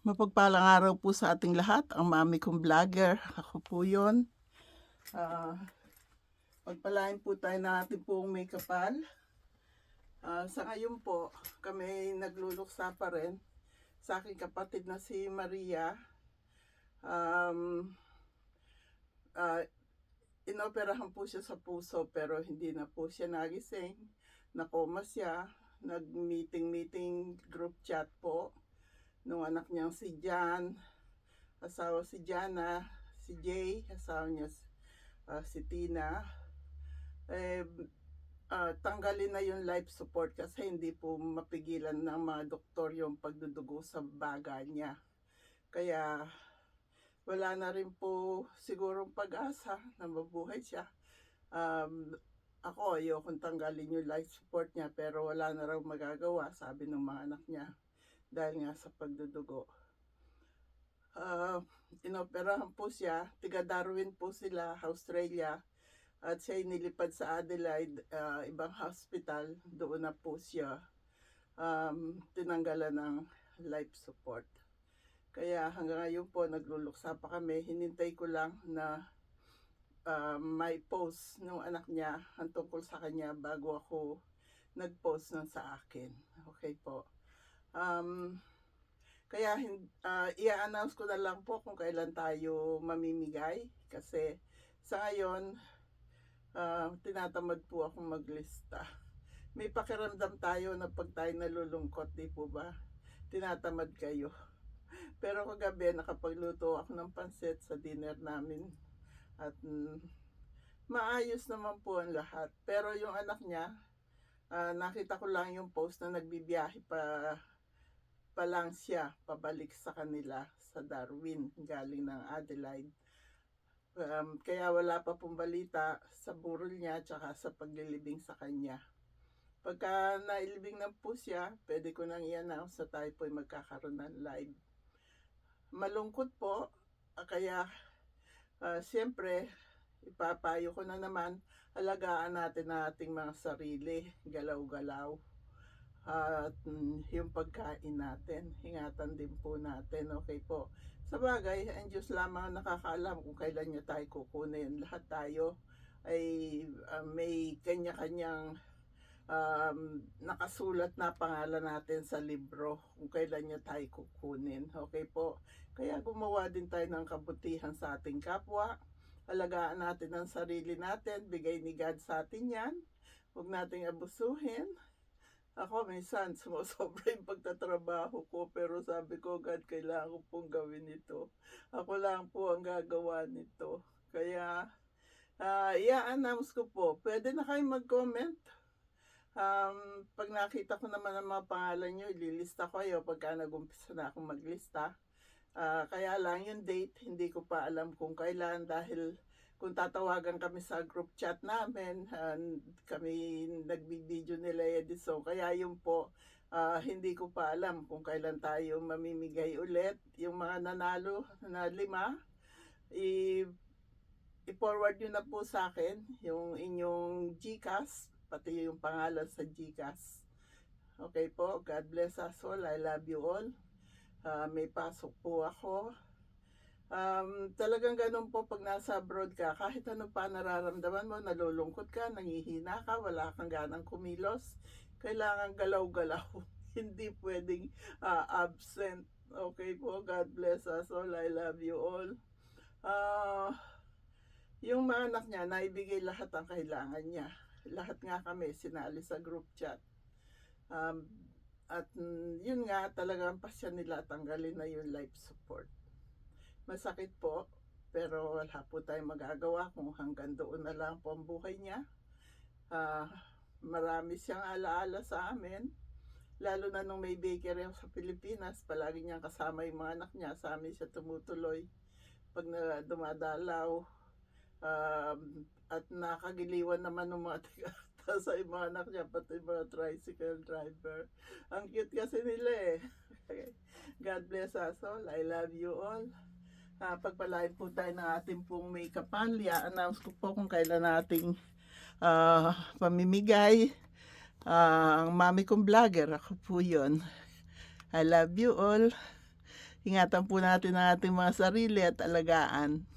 Mapagpalang araw po sa ating lahat, ang mami kong vlogger. Ako po yun. Ah, Pagpalain po tayo ng ating pong may kapal. Sa ngayon po, kami nagluluksa pa rin sa aking kapatid na si Maria. Um, ah, Inoperahan po siya sa puso pero hindi na po siya nagising. Nakoma siya. Nag-meeting group chat po nung anak niyang si Jan, asawa si Jana, si Jay, asawa niya si Tina. Eh, Tanggalin na yung life support kasi hindi po mapigilan ng mga doktor yung pagdudugo sa baga niya. Kaya wala na rin po sigurong pag-asa na mabuhay siya. Um, Ako, ayokong tanggalin yung life support niya pero wala na raw magagawa, sabi ng mga anak niya, dahil nga sa pagdudugo. Uh, Inoperahan po siya, tiga Darwin po sila, Australia, at siya nilipad sa Adelaide, ibang hospital, doon na po siya tinanggalan ng life support. Kaya hanggang ngayon po, nagluluksa pa kami. Hinintay ko lang na may post ng anak niya ang tungkol sa kanya bago ako nag-post ng sa akin. Okay po. Kaya i-announce ko na lang po kung kailan tayo mamimigay. Kasi sa ngayon, tinatamad po akong maglista. May pakiramdam tayo na pag tayo nalulungkot, di po ba? Tinatamad kayo. Pero kagabi, nakapagluto ako ng pansit sa dinner namin. At maayos naman po ang lahat. Pero yung anak niya, nakita ko lang yung post na nagbibiyahe pa lang siya pabalik sa kanila sa Darwin, galing ng Adelaide. Kaya wala pa pong balita sa burol niya tsaka sa paglilibing sa kanya. Pagka nailibing na po siya, pwede ko nang i-announce na tayo po ay magkakaroon ng live. Malungkot po, kaya siyempre, ipapayo ko na naman, alagaan natin ang ating mga sarili, galaw-galaw. At yung pagkain natin, ingatan din po natin, okay po. Sa bagay, ang Diyos lamang nakakaalam kung kailan niya tayo kukunin. Lahat tayo ay may kanya-kanyang nakasulat na pangalan natin sa libro kung kailan niya tayo kukunin. Okay po? Kaya gumawa din tayo ng kabutihan sa ating kapwa. Alagaan natin ang sarili natin. Bigay ni God sa atin yan. Huwag nating abusuhin. Ako minsan sumusobra yung pagtatrabaho ko pero sabi ko, God, kailangan ko pong gawin ito. Ako lang po ang gagawa nito. Kaya i-announce ko po. Pwede na kayong mag-comment. Pag nakita ko naman ang mga pangalan nyo, ililista ko kayo pagka nag-umpisa na akong maglista. Kaya lang yung date, hindi ko pa alam kung kailan dahil kung tatawagan kami sa group chat namin, kami nagbibideo nila Edison. Kaya yun po, hindi ko pa alam kung kailan tayo mamimigay ulit. Yung mga nanalo na 5, i-forward nyo na po sa akin yung inyong GCash, pati yung pangalan sa GCash. Okay po, God bless us all. I love you all. May pasok po ako. Talagang ganun po pag nasa abroad ka, kahit ano pa nararamdaman mo, nalulungkot ka, nangihina ka, wala kang ganang kumilos, kailangan galaw-galaw. Hindi pwedeng absent. Okay po, God bless us all. I love you all. Yung mga anak niya, naibigay lahat ang kailangan niya. Lahat nga kami, sinali sa group chat. At yun nga, talagang pasya nila tanggalin na yung life support. Masakit po, pero wala po tayong magagawa kung hanggang doon na lang po ang buhay niya. Marami siyang alaala sa amin. Lalo na nung may bakery sa Pilipinas, palagi niyang kasama yung mga anak niya. Sa amin siya tumutuloy pag dumadalaw. At nakagiliwan naman ng mga tiga sa mga anak niya, pati mga tricycle driver. Ang cute kasi nila eh. God bless us all. I love you all. Pagpalain po tayo ng ating pong may kapal. I-announce ko po kung kailan nating pamimigay. Ang mami kong vlogger, ako po yun. I love you all. Ingatan po natin ang ating mga sarili at alagaan.